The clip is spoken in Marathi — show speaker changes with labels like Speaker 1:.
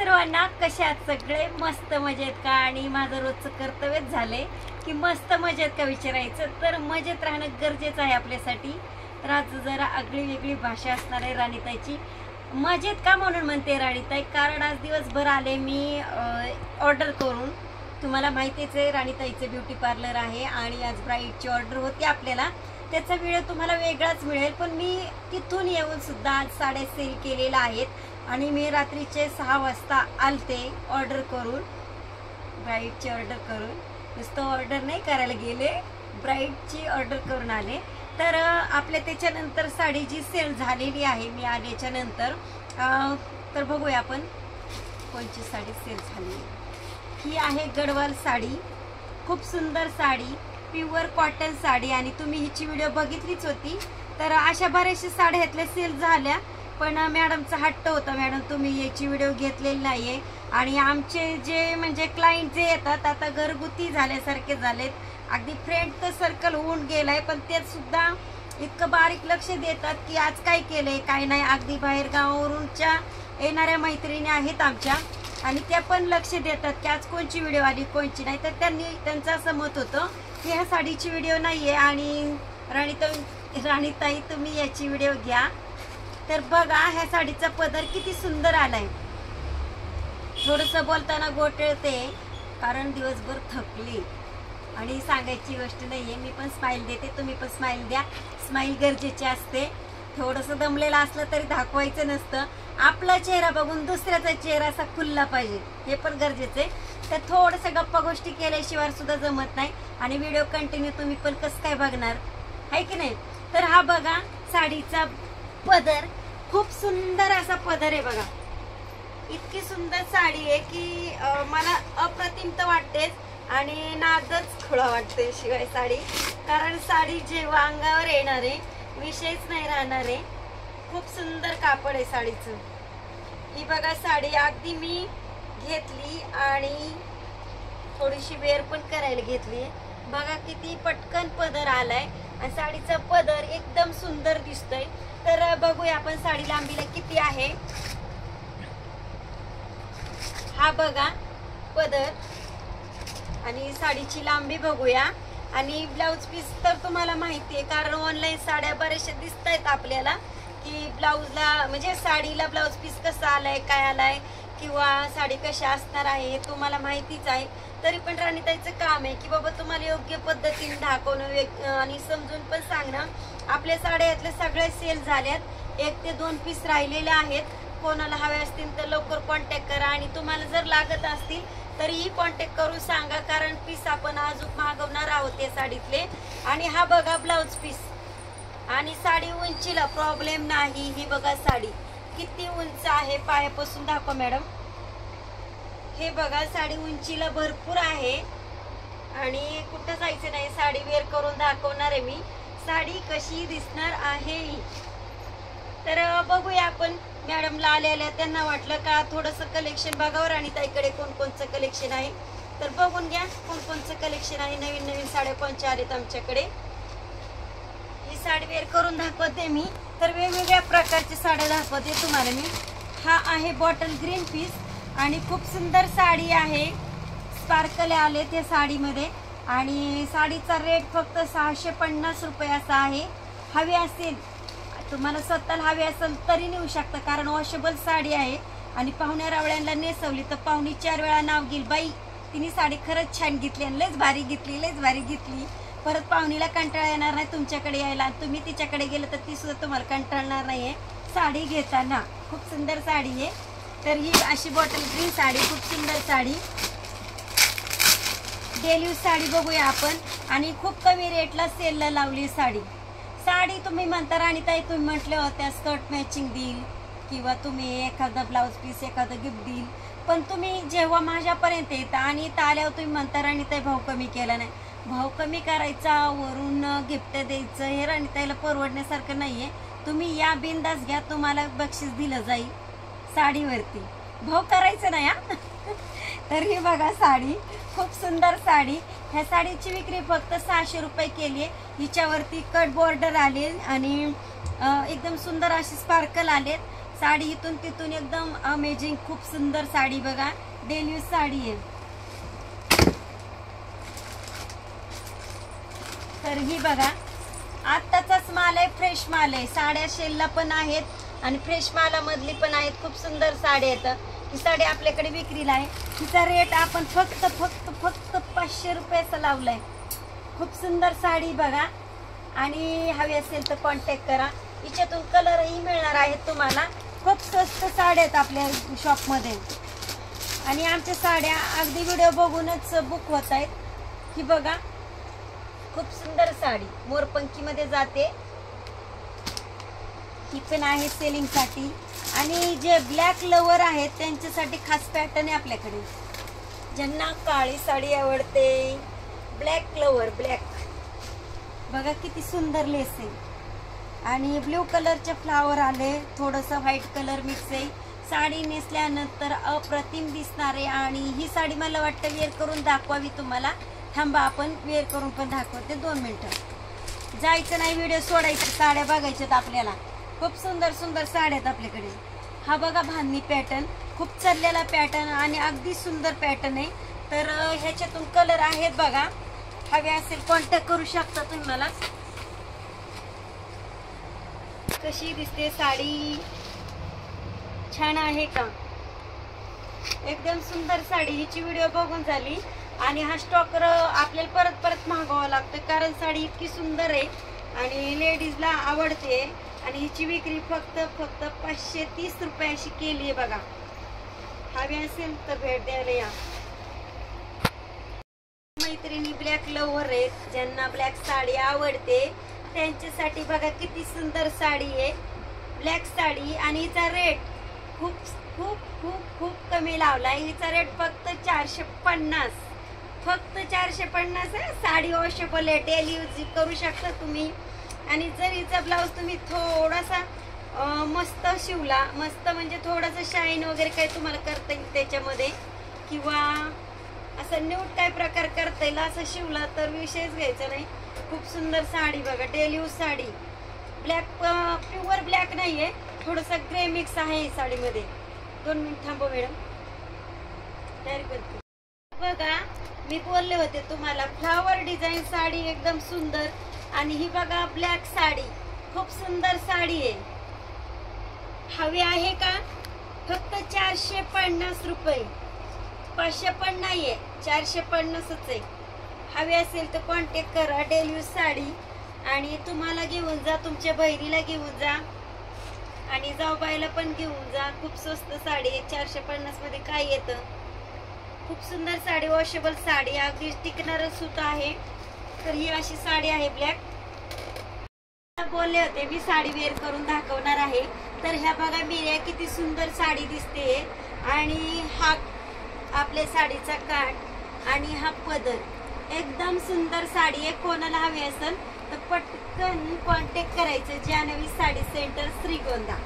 Speaker 1: सर्वांना, कशा आहात सगळे? मस्त मजेत का? आणि माझं रोजचं कर्तव्यच झालंय की मस्त मजेत का विचारायचं. तर मजेत राहणं गरजेचं आहे आपल्यासाठी. तर आज जरा आगळी वेगळी भाषा असणार आहे राणीताईची. मजेत का म्हणून म्हणते राणीताई, कारण आज दिवसभर आले मी ऑर्डर करून. तुम्हाला माहितीच आहे राणीताईचं ब्युटी पार्लर आहे आणि आज ब्राईडची ऑर्डर होती आपल्याला. त्याचा व्हिडिओ तुम्हाला वेगळाच मिळेल, पण मी तिथून येऊन सुद्धा आज साड्या सेल केलेल्या आहेत आणि मी रात्रीचे 6 वाजता आलते ऑर्डर करून, ब्राईडची ऑर्डर करून. नुसतं ऑर्डर नाही करायला गेले, ब्राईडची ऑर्डर करून आले. तर आपल्या त्याच्यानंतर साडी जी सेल झालेली आहे मी आल्याच्या नंतर, तर बघूया आपण कोणची साडी सेल झाली आहे. ही आहे गडवाल साडी, खूप सुंदर साडी, प्युअर कॉटन साडी. आणि तुम्ही हिची व्हिडिओ बघितलीच होती. तर अशा बऱ्याचशा साड्या ह्यातल्या सेल झाल्या, पण मॅडमचा हट्ट होता, मॅडम तुम्ही याची व्हिडिओ घेतलेली नाहीये. आणि आमचे जे म्हणजे क्लायंट जे येतात आता घरगुती झाल्यासारखे झालेत, अगदी फ्रेंड तर सर्कल होऊन गेलाय, पण ते सुद्धा इतकं बारीक लक्ष देतात की आज काय केलंय काय नाही. अगदी बाहेर गावावरूनच्या येणाऱ्या मैत्रिणी आहेत आमच्या, आणि त्या पण लक्ष देतात की आज कोणची व्हिडिओ आली कोणची नाही. तर त्यांचं असं मत होतं की ह्या साडीची व्हिडिओ नाहीये आणि राणीताई तुम्ही याची व्हिडिओ घ्या. तर बघा ह्या साडीचा पदर किती सुंदर आलाय. थोडंसं बोलताना गोठळते कारण दिवसभर थकले आणि सांगायची गोष्ट नाहीये. मी पण स्माइल देते, तुम्ही पण स्माइल द्या. स्माइल गरजेची असते. थोडंसं दमलेलं असलं तरी दाखवायचं नसतं. आपला चेहरा बघून दुसऱ्याचा चेहरा असा खुलला पाहिजे, हे पण गरजेचं आहे. तर थोडंसं गप्पा गोष्टी केल्याशिवाय सुद्धा जमत नाही आणि व्हिडिओ कंटिन्यू तुम्ही पण कसं काय बघणार, आहे की नाही. तर हा बघा साडीचा पदर, खूप सुंदर असा पदर आहे बघा. इतकी सुंदर साडी आहे की मला अप्रतिम तर वाटतेच आणि नादच खुळा वाटते शिवाय साडी. कारण साडी जेव्हा अंगावर येणार आहे विषयच नाही राहणार आहे. खूप सुंदर कापड आहे साडीचं. ही बघा साडी अगदी मी घेतली आणि थोडीशी वेअर पण करायला घेतली. बघा किती पटकन पदर आलाय आणि साडीचा पदर एकदम सुंदर दिसतोय. तर बघूया आपण साडी लांबीला किती आहे. हा बघा पदर आणि साडीची लांबी बघूया. आणि ब्लाउज पीस तर तुम्हाला माहिती आहे, कारण ऑनलाईन साड्या बऱ्याचशा दिसत आहेत आपल्याला की ब्लाउजला म्हणजे साडीला ब्लाउज पीस कसा आलाय काय आलाय किंवा साडी कशा असणार आहे हे तुम्हाला माहितीच आहे. तरी पण राणीताईचं काम आहे की बाबा तुम्हाला योग्य पद्धतीने दाखवणं आणि समजून पण सांगणं. आपल्या साड्या यातल्या सगळ्या सेल झाल्यात, 1 ते 2 पीस राहिलेले आहेत. कोणाला हवे असतील तर लवकर कॉन्टॅक्ट करा आणि तुम्हाला जर लागत असतील तरीही कॉन्टॅक्ट करून सांगा, कारण पीस आपण अजून मागवणार आहोत या साडीतले. आणि हा बघा ब्लाउज पीस आणि साडी उंचीला प्रॉब्लेम नाही. ही बघा साडी किती उंच आहे, पायापासून दाखवा मॅडम. हे बघा साडी उंचीला भरपूर आहे आणि कुठं जायचं नाही, साडी वेअर करून दाखवणार आहे मी साडी कशी दिसणार आहे. तर बघूया आपण. मॅडमला आल्या त्यांना वाटलं का थोडंसं कलेक्शन बघावं राणीताईकडे कोणकोणचं कलेक्शन आहे. तर बघून घ्या कोणकोणचं कलेक्शन आहे, नवीन नवीन साड्या कोणच्या आलेत आमच्याकडे. ही साडी वेअर करून दाखवते मी. तर वेगवेगळ्या प्रकारच्या साड्या दाखवते तुम्हाला मी. हा आहे बॉटल ग्रीन पीस आणि खूप सुंदर साडी आहे. स्पार्कल आले त्या साडीमध्ये आणि साडीचा रेट फक्त 650 रुपये असा आहे. हवी असेल तुम्हाला स्वतःला हवी असेल तरी नेऊ शकता, कारण वॉशेबल साडी आहे. आणि पाहुण्या रावळ्यांना नेसवली तर पाहुणी 4 वेळा नाव घेईल, बाई तिने साडी खरंच छान घेतली आणि लयच भारी घेतली, लयच भारी घेतली. परत पाहुणीला कंटाळा येणार नाही तुमच्याकडे यायला. तुम्ही तिच्याकडे गेलं तर ती सुद्धा तुम्हाला कंटाळणार नाहीये साडी घेताना. खूप सुंदर साडी आहे. तर ही अशी बॉटल ग्रीन साडी, खूप सुंदर साडी, डेली यूज साडी बघूया आपण. आणि खूप कमी रेटला सेलला लावली साडी. साडी तुम्ही म्हणता राणीताई तुम्ही म्हटल्या होत्या स्कर्ट मॅचिंग देईल किंवा तुम्ही एखादा ब्लाउज पीस एखादं गिफ्ट देईल, पण तुम्ही जेव्हा माझ्यापर्यंत येता आणि इथं आल्यावर तुम्ही म्हणता राणीताई भाव कमी केला नाही. भाव कमी करायचा वरून गिफ्ट द्यायचं हे राणीताईला परवडण्यासारखं नाहीये. तुम्ही या बिंदास घ्या, तुम्हाला बक्षीस दिलं जाईल साडीवरती. भाव करायचं नाही हा. तर ही बघा साडी, खूप सुंदर साडी. ह्या साडीची विक्री फक्त 600 रुपये केली आहे. हिच्यावरती कट बॉर्डर आले आणि एकदम सुंदर असे स्पार्कल आलेत. साडी इथून तिथून एकदम अमेझिंग, खूप सुंदर साडी बघा, डेली यूज साडी आहे. तर ही बघा आत्ताचाच माल आहे, फ्रेश माल आहे. साड्या सेलला पण आहेत आणि फ्रेश मालामधली पण आहेत. खूप सुंदर साडी आहेत. ही साडी आपल्याकडे विक्रीला आहे. हिचा रेट आपण फक्त फक्त फक्त 500 रुपयाचा लावलाय. खूप सुंदर साडी बघा, आणि हवी असेल तर कॉन्टॅक्ट करा. हिच्यातून कलरही मिळणार आहेत तुम्हाला. खूप स्वस्त साड्या आहेत आपल्या शॉपमध्ये, आणि आमच्या साड्या अगदी व्हिडिओ बघूनच बुक होत आहेत. ही बघा खूप सुंदर साडी मोरपंखीमध्ये जाते. ही पण आहे सेलिंग साठी, आणि जे ब्लॅक लवर आहेत त्यांच्यासाठी खास पॅटर्न आहे आपल्याकडे. ज्यांना काळी साडी आवडते, ब्लॅक लवर, ब्लॅक बघा किती सुंदर लेस आहे, आणि ब्ल्यू कलरचे फ्लावर आले, थोडंसं व्हाईट कलर मिक्स आहे. साडी नेसल्यानंतर अप्रतिम दिसणार आहे. आणि ही साडी मला वाटतं वेअर करून दाखवावी तुम्हाला. थांबा, आपण वेअर करून पण दाखवते. 2 मिनिटं जायचं नाही, व्हिडिओ सोडायचं, साड्या बघायच्यात आपल्याला. खूप सुंदर सुंदर साड्या आहेत आपल्याकडे. हा बघा भांनी पॅटर्न, खूप चाललेला पॅटर्न आणि अगदी सुंदर पॅटर्न आहे. तर ह्याच्यातून कलर आहेत बघा, हवे असेल कॉन्टॅक्ट करू शकता तुम्ही मला. कशी दिसते साडी, छान आहे का? एकदम सुंदर साडी. हिची व्हिडिओ बघून झाली, आणि हा स्टॉक आपल्याला परत परत मागवावा लागतो, कारण साडी इतकी सुंदर आहे आणि लेडीजला आवडते. आणि हिची विक्री फक्त फक्त 530 रुपयाशी केली आहे बघा. हवी असेल तर भेट द्यायला या. मैत्रिणी ब्लॅक लवर आहेत, ज्यांना ब्लॅक साडी आवडते त्यांच्यासाठी बघा किती सुंदर साडी आहे, ब्लॅक साडी. आणि हिचा रेट खूप खूप खूप खूप कमी लावलाय. हिचा रेट फक्त 450, फक्त 450 आहे. साडी वॉशेबल आहे, डेली यूज करू शकता तुम्ही. आणि जर हिचा ब्लाऊज तुम्ही थोडासा मस्त शिवला, मस्त म्हणजे थोडासा शाईन वगैरे काही तुम्हाला करता येईल त्याच्यामध्ये, किंवा असं न्यूड काय प्रकार करता येईल असं शिवला तर विषयच घ्यायचा नाही. खूप सुंदर साडी बघा, daily use sari. Black pure black नाहीये, थोडंसं ग्रे मिक्स आहे साडीमध्ये. 2 मिनिट थांबा मॅडम, तयारी करते. बघा मी बोलले होते तुम्हाला, फ्लावर डिझाईन साडी एकदम सुंदर. आणि ही बघा ब्लॅक साडी, खूप सुंदर साडी आहे. हवी आहे का? फक्त 450 रुपये, 500 पण नाहीये, 450च आहे. हवी असेल तर कॉन्टॅक्ट करा. डेली यूज साडी, आणि तुम्हाला घेऊन जा, तुमच्या बहिणीला घेऊन जा, आणि जाऊबाईला पण घेऊन जा. खूप स्वस्त साडी आहे, 450 मध्ये काय येतं. खूप सुंदर साडी, वॉशेबल साडी, अगदी टिकणार सूत आहे. तर ही अशी साडी आहे ब्लॅक. बोलले होते मी साडी वेअर करून दाखवणार आहे. तर ह्या बघा मिऱ्या, किती सुंदर साडी दिसते. आणि हा आपल्या साडीचा काठ, आणि हा पदर, एकदम सुंदर साडी आहे. कोणाला हवी असेल तर पटकन कॉन्टॅक्ट करायचं. जान्हवी साडी सेंटर, श्रीगोंदा.